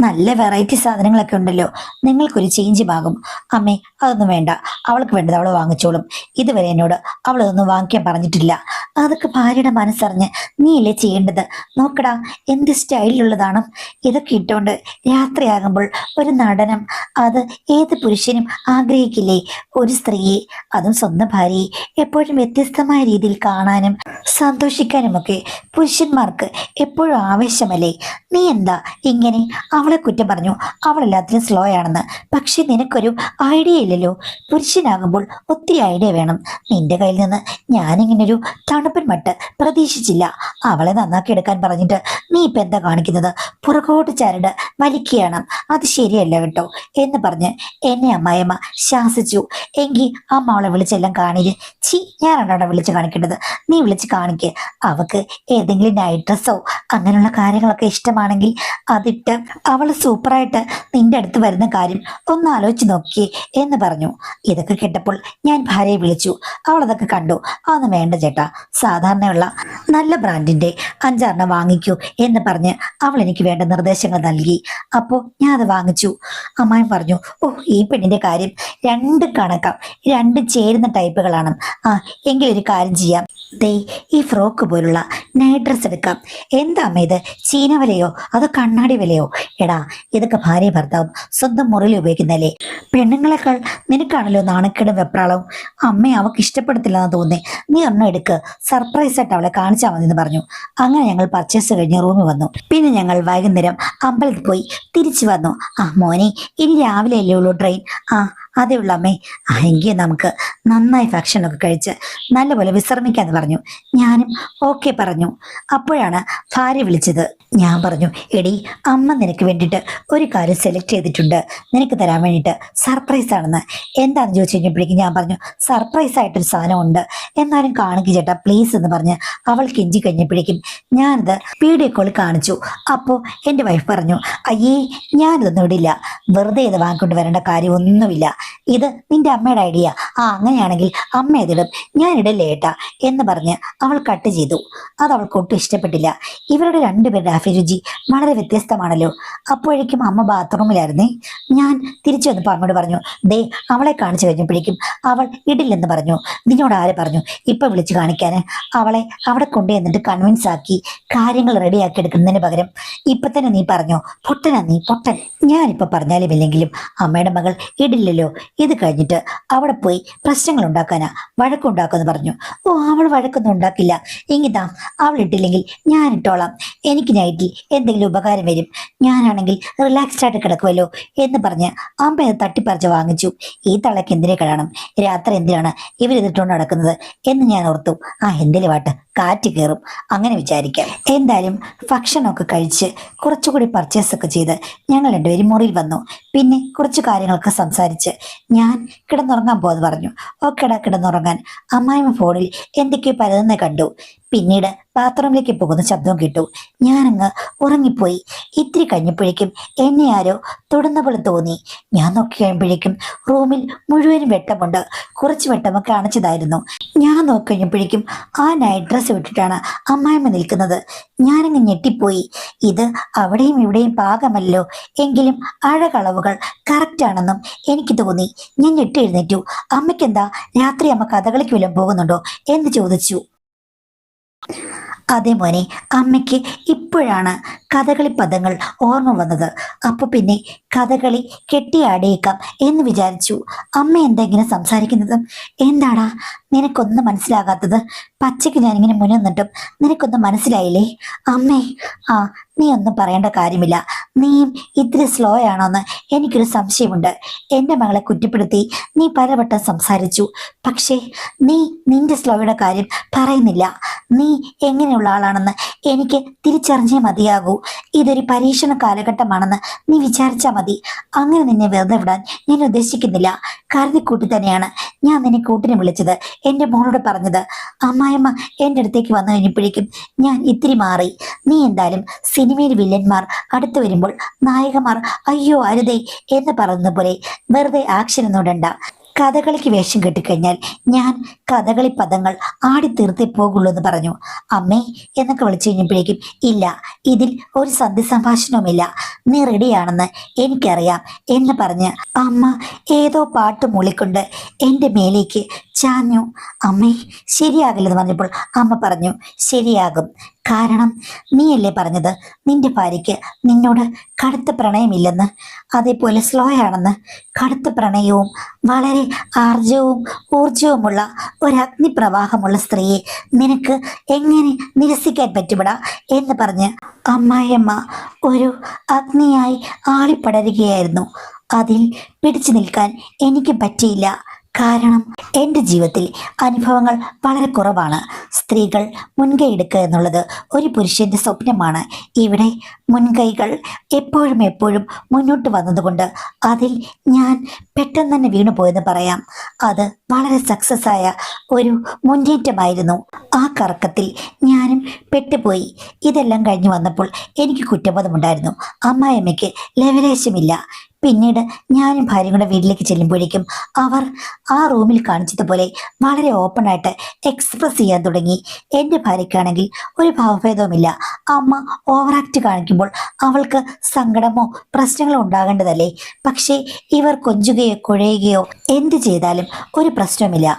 A: നല്ല വെറൈറ്റി സാധനങ്ങളൊക്കെ ഉണ്ടല്ലോ, നിങ്ങൾക്കൊരു ചേഞ്ചും ആകും. അമ്മേ, അതൊന്നും വേണ്ട, അവൾക്ക് വേണ്ടത് അവൾ വാങ്ങിച്ചോളും. ഇതുവരെ എന്നോട് അവൾ അതൊന്നും വാങ്ങിക്കാൻ പറഞ്ഞിട്ടില്ല. അതൊക്കെ ഭാര്യയുടെ മനസ്സറിഞ്ഞ് നീയല്ലേ ചെയ്യേണ്ടത്. നോക്കടാ, എന്ത് സ്റ്റൈലിലുള്ളതാണ് ഇതൊക്കെ ഇട്ടുകൊണ്ട് രാത്രിയാകുമ്പോൾ ഒരു നടനം. അത് ഏത് പുരുഷനും ആഗ്രഹിക്കില്ലേ? ഒരു സ്ത്രീയെ, അതും സ്വന്തം ഭാര്യയെ എപ്പോഴും വ്യത്യസ്തമായ രീതിയിൽ കാണാനും സന്തോഷിക്കാനുമൊക്കെ പുരുഷന്മാർക്ക് എപ്പോഴും ആവേശമല്ലേ? നീ എന്താ ഇങ്ങനെ അവളെ കുറ്റം പറഞ്ഞു? അവൾ എല്ലാത്തിലും സ്ലോ ആണെന്ന്. പക്ഷെ നിനക്കൊരു ഐഡിയ ഇല്ലല്ലോ. പുരുഷനാകുമ്പോൾ ഒത്തിരി ഐഡിയ വേണം. നിന്റെ കയ്യിൽ നിന്ന് ഞാനിങ്ങനൊരു തണുപ്പൻ മട്ട് പ്രതീക്ഷിച്ചില്ല. അവളെ നന്നാക്കി എടുക്കാൻ പറഞ്ഞിട്ട് നീ ഇപ്പൊ എന്താ കാണിക്കുന്നത്? പുറകോട്ട് ചരട് വലിക്കുകയാണ്. അത് ശരിയല്ല കേട്ടോ എന്ന് പറഞ്ഞ് എന്നെ അമ്മായിയമ്മ ശാസിച്ചു. എങ്കിൽ അമ്മ അവളെ വിളിച്ചെല്ലാം കാണിര്. ഞാനാണ് അവിടെ വിളിച്ച് കാണിക്കേണ്ടത്. നീ വിളിച്ച് കാണിക്ക്. അവക്ക് ഏതെങ്കിലും നൈറ്റ് ഡ്രസ്സോ അങ്ങനെയുള്ള കാര്യങ്ങളൊക്കെ ഇഷ്ടമാണെങ്കിൽ അതിട്ട് അവൾ സൂപ്പറായിട്ട് നിന്റെ അടുത്ത് വരുന്ന കാര്യം ഒന്ന് ആലോചിച്ച് നോക്കിയേ എന്ന് പറഞ്ഞു. ഇതൊക്കെ കേട്ടപ്പോൾ ഞാൻ ഭാര്യയെ വിളിച്ചു. അവൾ അതൊക്കെ കണ്ടു. അതൊന്നും വേണ്ട ചേട്ടാ, സാധാരണയുള്ള നല്ല ബ്രാൻഡിന്റെ 5-6 വാങ്ങിക്കൂ എന്ന് പറഞ്ഞ് അവൾ എനിക്ക് വേണ്ട നിർദ്ദേശങ്ങൾ നൽകി. അപ്പോൾ ഞാൻ അത് വാങ്ങിച്ചു. അമ്മായി പറഞ്ഞു, ഓ, ഈ പെണ്ണിന്റെ കാര്യം രണ്ടും കണക്കാം, രണ്ടും ചേരുന്ന ടൈപ്പുകളാണ്. എങ്കിലൊരു കാര്യം ചെയ്യാം, ദേ ഈ ഫ്രോക്ക് പോലുള്ള നൈറ്റ് ഡ്രസ് എടുക്കാം. എന്താ അമ്മ ഇത്, ചീന വിലയോ അതോ കണ്ണാടി വിലയോ? എടാ, ഇതൊക്കെ ഭാര്യ ഭർത്താവും സ്വന്തം മുറിയിൽ ഉപയോഗിക്കുന്നല്ലേ. പെണ്ണുങ്ങളെക്കാൾ നിനക്കാണല്ലോ നാണക്കേടും വെപ്രാളവും. അമ്മയെ അവൾക്ക് ഇഷ്ടപ്പെടത്തില്ലെന്ന് തോന്നേ. നീ ഒരെണ്ണം എടുക്ക്, സർപ്രൈസ് ആയിട്ട് അവളെ കാണിച്ചാൽ മതി എന്ന് പറഞ്ഞു. അങ്ങനെ ഞങ്ങൾ പർച്ചേസ് കഴിഞ്ഞ് റൂമിൽ വന്നു. പിന്നെ ഞങ്ങൾ വൈകുന്നേരം അമ്പലത്തിൽ പോയി തിരിച്ചു വന്നു. മോനെ, ഇനി രാവിലെ അല്ലേ ഉള്ളൂ ട്രെയിൻ? അതേ ഉള്ളൂ അമ്മേ. എങ്കിൽ നമുക്ക് നന്നായി ഭക്ഷണമൊക്കെ കഴിച്ച് നല്ലപോലെ വിശ്രമിക്കാന്ന് പറഞ്ഞു. ഞാനും ഓക്കെ പറഞ്ഞു. അപ്പോഴാണ് ഭാര്യ വിളിച്ചത്. ഞാൻ പറഞ്ഞു, എടി, അമ്മ നിനക്ക് വേണ്ടിയിട്ട് ഒരു കാര്യം സെലക്ട് ചെയ്തിട്ടുണ്ട്, നിനക്ക് തരാൻ വേണ്ടിയിട്ട് സർപ്രൈസ് ആണെന്ന്. എന്താണെന്ന് ചോദിച്ചു കഴിഞ്ഞപ്പോഴേക്കും ഞാൻ പറഞ്ഞു, സർപ്രൈസ് ആയിട്ടൊരു സാധനം ഉണ്ട്, എന്നാലും കാണിക്ക് ചേട്ടാ പ്ലീസ് എന്ന് പറഞ്ഞ് അവൾ കെഞ്ചി കഴിഞ്ഞപ്പോഴേക്കും ഞാനത് വീഡിയോ കോൾ കാണിച്ചു. അപ്പോൾ എൻ്റെ വൈഫ് പറഞ്ഞു, അയ്യേ, ഞാനിതൊന്നും ഇടില്ല, വെറുതെ ഇത് വാങ്ങിക്കൊണ്ട് വരേണ്ട കാര്യമൊന്നുമില്ല, ഇത് നിന്റെ അമ്മയുടെ ഐഡിയ. അങ്ങനെയാണെങ്കിൽ അമ്മ ഇതിടും, ഞാൻ ഇടല്ലേ ഏട്ടാ എന്ന് പറഞ്ഞ് അവൾ കട്ട് ചെയ്തു. അത് അവൾക്ക് ഒട്ടും ഇഷ്ടപ്പെട്ടില്ല. ഇവരുടെ രണ്ടുപേരുടെ അഭിരുചി വളരെ വ്യത്യസ്തമാണല്ലോ. അപ്പോഴേക്കും അമ്മ ബാത്റൂമിലായിരുന്നേ. ഞാൻ തിരിച്ചു വന്നപ്പോൾ അമ്മയോട് പറഞ്ഞു, ദേ അവളെ കാണിച്ചു കഴിഞ്ഞപ്പോഴേക്കും അവൾ ഇടില്ലെന്ന് പറഞ്ഞു. നിന്നോട് ആര് പറഞ്ഞു ഇപ്പൊ വിളിച്ചു കാണിക്കാന്? അവളെ അവിടെ കൊണ്ടുവന്നിട്ട് കൺവിൻസ് ആക്കി കാര്യങ്ങൾ റെഡിയാക്കി എടുക്കുന്നതിന് പകരം ഇപ്പൊ തന്നെ നീ പറഞ്ഞോ, പൊട്ടനാ നീ, പൊട്ടൻ. ഞാനിപ്പൊ പറഞ്ഞാലും ഇല്ലെങ്കിലും അമ്മയുടെ മകൾ ഇടില്ലല്ലോ. ഇത് കഴിഞ്ഞിട്ട് അവിടെ പോയി പ്രശ്നങ്ങൾ ഉണ്ടാക്കാനാ, വഴക്കുണ്ടാക്കുമെന്ന് പറഞ്ഞു. ഓ, അവൾ വഴക്കൊന്നും ഉണ്ടാക്കില്ല. ഇങ്ങിതാ, അവൾ ഇട്ടില്ലെങ്കിൽ ഞാൻ ഇട്ടോളാം, എനിക്ക് നൈറ്റിൽ എന്തെങ്കിലും ഉപകാരം വരും, ഞാനാണെങ്കിൽ റിലാക്സ്ഡ് ആയിട്ട് കിടക്കുമല്ലോ എന്ന് പറഞ്ഞ് അമ്മ അത് തട്ടിപ്പറിച്ച് വാങ്ങിച്ചു. ഈ തള്ളക്ക് എന്തിനെ കാണണം, രാത്രി എന്തിനാണ് ഇവരിതിട്ടുകൊണ്ട് നടക്കുന്നത് എന്ന് ഞാൻ ഓർത്തു. എന്തിനു വാട്ട്, കാറ്റ് കയറും, അങ്ങനെ വിചാരിക്കാം. എന്തായാലും ഭക്ഷണമൊക്കെ കഴിച്ച് കുറച്ചുകൂടി പർച്ചേസ് ഒക്കെ ചെയ്ത് ഞങ്ങൾ രണ്ടുപേരും മുറിയിൽ വന്നു. പിന്നെ കുറച്ച് കാര്യങ്ങളൊക്കെ സംസാരിച്ച് ഞാൻ കിടന്നുറങ്ങാൻ പോകാൻ പറഞ്ഞു. ഓക്കെടാ, കിടന്നുറങ്ങാൻ. അമ്മായിമ്മ ഫോണിൽ എന്തൊക്കെയോ പലതെന്ന് കണ്ടു. പിന്നീട് ബാത്റൂമിലേക്ക് പോകുന്ന ശബ്ദവും കേട്ടു. ഞാനങ്ങ് ഉറങ്ങിപ്പോയി. ഇത്തിരി കഴിഞ്ഞപ്പോഴേക്കും എന്നെ ആരോ തൊടുന്ന പോലെ തോന്നി. ഞാൻ നോക്കി കഴിയുമ്പോഴേക്കും റൂമിൽ മുഴുവനും വെട്ടമുണ്ട്. കുറച്ച് വെട്ടമൊക്കെ അണച്ചതായിരുന്നു. ഞാൻ നോക്കി കഴിഞ്ഞപ്പോഴേക്കും ആ നൈറ്റ് ഡ്രസ്സ് വിട്ടിട്ടാണ് അമ്മായിമ്മ നിൽക്കുന്നത്. ഞാനങ്ങ് ഞെട്ടിപ്പോയി. ഇത് അവിടെയും ഇവിടെയും പാകമല്ലോ, എങ്കിലും അഴകളവുകൾ കറക്റ്റ് ആണെന്നും എനിക്ക് തോന്നി. ഞാൻ ഞെട്ടി എഴുന്നേറ്റു. അമ്മയ്ക്കെന്താ, രാത്രി അമ്മ കഥകളിക്ക് വല്ലതും പോകുന്നുണ്ടോ എന്ന് ചോദിച്ചു. അതേ മോനെ, അമ്മയ്ക്ക് ഇപ്പോഴാണ് കഥകളി പദങ്ങൾ ഓർമ്മ വന്നത്. അപ്പൊ പിന്നെ കഥകളി കെട്ടിയാടിയേക്കാം എന്ന് വിചാരിച്ചു. അമ്മ എന്താ ഇങ്ങനെ സംസാരിക്കുന്നത്? എന്താടാ നിനക്കൊന്നും മനസ്സിലാകാത്തത്? പച്ചയ്ക്ക് ഞാനിങ്ങനെ മുന്നിട്ടും നിനക്കൊന്നും മനസ്സിലായില്ലേ? അമ്മേ, ആ, നീ ഒന്നും പറയേണ്ട കാര്യമില്ല. നീയും ഇത്തിരി സ്ലോ ആണോന്ന് എനിക്കൊരു സംശയമുണ്ട്. എൻ്റെ മകളെ കുറ്റപ്പെടുത്തി നീ പലവട്ടം സംസാരിച്ചു. പക്ഷേ നീ നിന്റെ സ്ലോയുടെ കാര്യം പറയുന്നില്ല. നീ എങ്ങനെയുള്ള ആളാണെന്ന് എനിക്ക് തിരിച്ചറിഞ്ഞേ മതിയാകൂ. ഇതൊരു പരീക്ഷണ കാലഘട്ടമാണെന്ന് നീ വിചാരിച്ചാൽ മതി. അങ്ങനെ നിന്നെ വെറുതെ വിടാൻ ഞാൻ ഉദ്ദേശിക്കുന്നില്ല. കരുതിക്കൂട്ടി തന്നെയാണ് ഞാൻ നിന്നെ കൂട്ടിനെ വിളിച്ചത്, എൻ്റെ മോളോട് പറഞ്ഞത്. അമ്മായിമ്മ എൻ്റെ അടുത്തേക്ക് വന്നു കഴിഞ്ഞപ്പോഴേക്കും ഞാൻ ഇത്തിരി മാറി. നീ എന്തായാലും സിനിമയിൽ വില്ലന്മാർ അടുത്തു വരുമ്പോൾ നായകന്മാർ അയ്യോ അരുതേ എന്ന് പറയുന്ന പോലെ വെറുതെ ആക്ഷൻ ഒന്നും ഇടണ്ട. കഥകളിക്ക് വേഷം കെട്ടിക്കഴിഞ്ഞാൽ ഞാൻ കഥകളി പദങ്ങൾ ആടിത്തീർത്തേ പോകുള്ളൂ എന്ന് പറഞ്ഞു. അമ്മേ എന്നൊക്കെ വിളിച്ചു കഴിഞ്ഞപ്പോഴേക്കും ഇല്ല, ഇതിൽ ഒരു സന്ധി സംഭാഷണവുമില്ല, നീ റെഡിയാണെന്ന് എനിക്കറിയാം എന്ന് പറഞ്ഞ് അമ്മ ഏതോ പാട്ട് മൂളിക്കൊണ്ട് എൻ്റെ മേലേക്ക് ചാഞ്ഞു. അമ്മേ, ശരിയാകില്ലെന്ന് പറഞ്ഞപ്പോൾ അമ്മ പറഞ്ഞു ശരിയാകും. കാരണം നീയല്ലേ പറഞ്ഞത് നിന്റെ ഭാര്യയ്ക്ക് നിന്നോട് കടുത്ത പ്രണയമില്ലെന്ന്, അതേപോലെ സ്ലോ ആണെന്ന്. കടുത്ത പ്രണയവും വളരെ ആർജവും ഊർജവുമുള്ള ഒരു അഗ്നിപ്രവാഹമുള്ള സ്ത്രീയെ നിനക്ക് എങ്ങനെ നിരസിക്കാൻ പറ്റുവിടാ എന്ന് പറഞ്ഞ് അമ്മായിയമ്മ ഒരു അഗ്നിയായി ആളിപ്പടരുകയായിരുന്നു. അതിൽ പിടിച്ചു നിൽക്കാൻ എനിക്ക് പറ്റിയില്ല. കാരണം എൻ്റെ ജീവിതത്തിൽ അനുഭവങ്ങൾ വളരെ കുറവാണ്. സ്ത്രീകൾ മുൻകൈ എടുക്കുക എന്നുള്ളത് ഒരു പുരുഷന്റെ സ്വപ്നമാണ്. ഇവിടെ മുൻകൈകൾ എപ്പോഴും എപ്പോഴും മുന്നോട്ട് വന്നതുകൊണ്ട് അതിൽ ഞാൻ പെട്ടെന്ന് തന്നെ വീണു പോയെന്ന് പറയാം. അത് വളരെ സക്സസ് ആയ ഒരു മുന്നേറ്റമായിരുന്നു. ആ കറക്കത്തിൽ ഞാനും പെട്ടുപോയി. ഇതെല്ലാം കഴിഞ്ഞു വന്നപ്പോൾ എനിക്ക് കുറ്റബോധമുണ്ടായിരുന്നു. അമ്മായിയമ്മയ്ക്ക് ലെവലേശമില്ല. പിന്നീട് ഞാനും ഭാര്യയും കൂടെ വീട്ടിലേക്ക് ചെല്ലുമ്പോഴേക്കും അവർ ആ റൂമിൽ കാണിച്ചതുപോലെ വളരെ ഓപ്പണായിട്ട് എക്സ്പ്രസ് ചെയ്യാൻ തുടങ്ങി. എൻ്റെ ഭാര്യയ്ക്കാണെങ്കിൽ ഒരു ഭാവഭേദവുമില്ല. അമ്മ ഓവറാക്ട് കാണിക്കുമ്പോൾ അവൾക്ക് സങ്കടമോ പ്രശ്നങ്ങളോ ഉണ്ടാകേണ്ടതല്ലേ. പക്ഷേ ഇവർ കൊഞ്ചുകയോ കുഴയുകയോ എന്ത് ചെയ്താലും ഒരു പ്രശ്നവുമില്ല.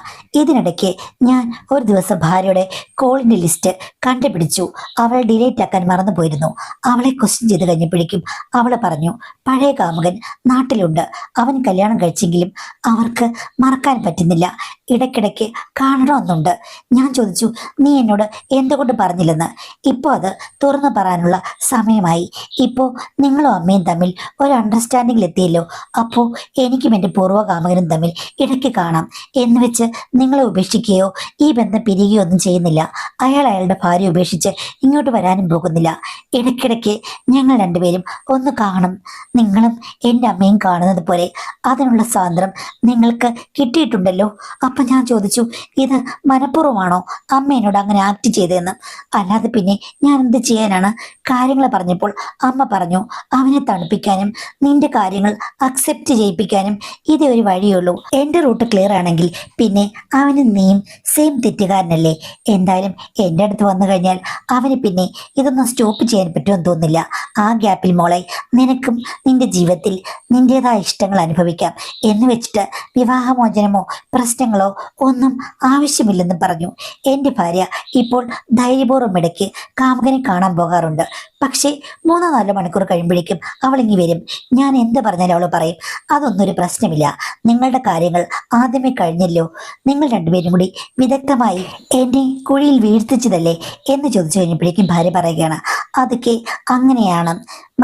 A: ഇതിനിടയ്ക്ക് ഞാൻ ഒരു ദിവസം ഭാര്യയുടെ കോളിൻ്റെ ലിസ്റ്റ് കണ്ടുപിടിച്ചു. അവൾ ഡിലീറ്റ് ആക്കാൻ മറന്നു പോയിരുന്നു. അവളെ ക്വസ്റ്റ്യൻ ചെയ്ത് കഴിഞ്ഞപ്പോഴേക്കും അവൾ പറഞ്ഞു പഴയ കാമുകൻ നാട്ടിലുണ്ട്, അവൻ കല്യാണം കഴിച്ചെങ്കിലും അവർക്ക് മറക്കാൻ പറ്റുന്നില്ല, ഇടയ്ക്കിടയ്ക്ക് കാണണമെന്നുണ്ട്. ഞാൻ ചോദിച്ചു നീ എന്നോട് എന്തുകൊണ്ട് പറഞ്ഞില്ലെന്ന്. ഇപ്പോൾ അത് തുറന്നു പറയാനുള്ള സമയമായി. ഇപ്പോൾ നിങ്ങളും അമ്മയും തമ്മിൽ ഒരു അണ്ടർസ്റ്റാൻഡിങ്ങിൽ എത്തിയല്ലോ. അപ്പോൾ എനിക്കും എൻ്റെ പൂർവ്വകാമകനും തമ്മിൽ ഇടയ്ക്ക് കാണാം എന്ന് വെച്ച് നിങ്ങളെ ഉപേക്ഷിക്കുകയോ ഈ ബന്ധം പിരിയുകയോ ഒന്നും ചെയ്യുന്നില്ല. അയാൾ അയാളുടെ ഭാര്യ ഉപേക്ഷിച്ച് ഇങ്ങോട്ട് വരാനും പോകുന്നില്ല. ഇടയ്ക്കിടയ്ക്ക് ഞങ്ങൾ രണ്ടുപേരും ഒന്ന് കാണും. നിങ്ങളും എൻ്റെ അമ്മയും കാണുന്നത് പോലെ അതിനുള്ള സ്വാതന്ത്ര്യം നിങ്ങൾക്ക് കിട്ടിയിട്ടുണ്ടല്ലോ. അപ്പം ഞാൻ ചോദിച്ചു ഇത് മനഃപൂർവ്വമാണോ അമ്മ എന്നോട് അങ്ങനെ ആക്ട് ചെയ്തതെന്ന്. അല്ലാതെ പിന്നെ ഞാൻ എന്ത് ചെയ്യാനാണ്? കാര്യങ്ങൾ പറഞ്ഞപ്പോൾ അമ്മ പറഞ്ഞു അവനെ തണുപ്പിക്കാനും നിന്റെ കാര്യങ്ങൾ അക്സെപ്റ്റ് ചെയ്യിപ്പിക്കാനും ഇതേ ഒരു വഴിയുള്ളൂ. എൻ്റെ റൂട്ട് ക്ലിയർ ആണെങ്കിൽ പിന്നെ അവന് നീയും സെയിം തെറ്റുകാരനല്ലേ. എന്തായാലും എൻ്റെ അടുത്ത് വന്നു കഴിഞ്ഞാൽ അവന് പിന്നെ ഇതൊന്നും സ്റ്റോപ്പ് ചെയ്യാൻ പറ്റുമെന്ന് തോന്നുന്നില്ല. ആ ഗ്യാപ്പിൽ മോളെ നിനക്കും നിന്റെ ജീവിതത്തിൽ നിന്റേതായ ഇഷ്ടങ്ങൾ അനുഭവിക്കാം എന്ന് വെച്ചിട്ട് വിവാഹമോചനമോ പ്രശ്നങ്ങളോ ഒന്നും ആവശ്യമില്ലെന്ന് പറഞ്ഞു. എൻ്റെ ഭാര്യ ഇപ്പോൾ ധൈര്യപൂർവ്വം ഇടയ്ക്ക് കാമുകനെ കാണാൻ പോകാറുണ്ട്. പക്ഷേ 3-4 മണിക്കൂർ കഴിയുമ്പോഴേക്കും അവൾ ഇങ്ങി വരും. ഞാൻ എന്ത് പറഞ്ഞാലും അവൾ പറയും അതൊന്നും ഒരു പ്രശ്നമില്ല, നിങ്ങളുടെ കാര്യങ്ങൾ ആദ്യമേ കഴിഞ്ഞല്ലോ, നിങ്ങൾ രണ്ടുപേരും കൂടി വിദഗ്ധമായി എന്നെ കുഴിയിൽ വീഴ്ത്തിച്ചതല്ലേ എന്ന് ചോദിച്ചു കഴിഞ്ഞപ്പോഴേക്കും ഭാര്യ പറയുകയാണ് അതൊക്കെ അങ്ങനെയാണ്,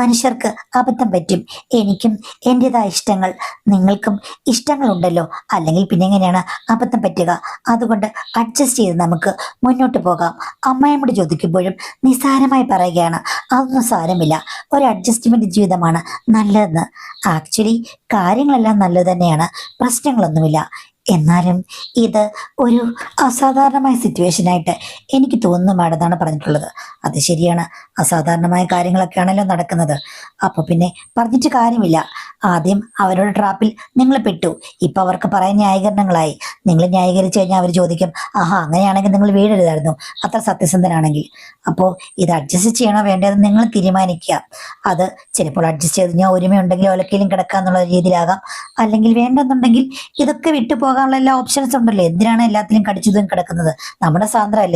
A: മനുഷ്യർക്ക് അബദ്ധം പറ്റും. എനിക്കും എൻ്റെതായ ഇഷ്ടങ്ങൾ, നിങ്ങൾക്കും ഇഷ്ടങ്ങളുണ്ടല്ലോ, അല്ലെങ്കിൽ പിന്നെ എങ്ങനെയാണ് അബദ്ധം പറ്റുക? അതുകൊണ്ട് അഡ്ജസ്റ്റ് ചെയ്ത് നമുക്ക് മുന്നോട്ട് പോകാം. അമ്മായിയോട് ചോദിക്കുമ്പോഴും നിസ്സാരമായി പറയുകയാണ് അതൊന്നും സാരമില്ല, ഒരു അഡ്ജസ്റ്റ്മെന്റ് ജീവിതമാണ് നല്ലതെന്ന്. ആക്ച്വലി കാര്യങ്ങളെല്ലാം നല്ലത് തന്നെയാണ്, പ്രശ്നങ്ങളൊന്നുമില്ല. എന്നാലും ഇത് ഒരു അസാധാരണമായ സിറ്റുവേഷനായിട്ട് എനിക്ക് തോന്നുന്നു മാഡം എന്നാണ് പറഞ്ഞിട്ടുള്ളത്. അത് ശരിയാണ്, അസാധാരണമായ കാര്യങ്ങളൊക്കെയാണല്ലോ നടക്കുന്നത്. അപ്പൊ പിന്നെ പറഞ്ഞിട്ട് കാര്യമില്ല. ആദ്യം അവരുടെ ട്രാപ്പിൽ നിങ്ങൾ പെട്ടു, ഇപ്പൊ അവർക്ക് പറയാൻ ന്യായീകരണങ്ങളായി. നിങ്ങൾ ന്യായീകരിച്ചു കഴിഞ്ഞാൽ അവർ ചോദിക്കും, ആഹാ അങ്ങനെയാണെങ്കിൽ നിങ്ങൾ വീഴരുതായിരുന്നു, അത്ര സത്യസന്ധനാണെങ്കിൽ. അപ്പോൾ ഇത് അഡ്ജസ്റ്റ് ചെയ്യണോ വേണ്ടതെന്ന് നിങ്ങൾ തീരുമാനിക്കുക. അത് ചിലപ്പോൾ അഡ്ജസ്റ്റ് ചെയ്ത് ഞാൻ ഒരുമയുണ്ടെങ്കിൽ ഒലക്കയിലും കിടക്കാന്നുള്ള രീതിയിലാകാം, അല്ലെങ്കിൽ വേണ്ടെന്നുണ്ടെങ്കിൽ ഇതൊക്കെ വിട്ടു പോകാനുള്ള എല്ലാ ഓപ്ഷൻസ് ഉണ്ടല്ലോ. എന്തിനാണ് എല്ലാത്തിലും കടിച്ചതും കിടക്കുന്നത്? നമ്മുടെ സാന്ദ്ര അല്ലേ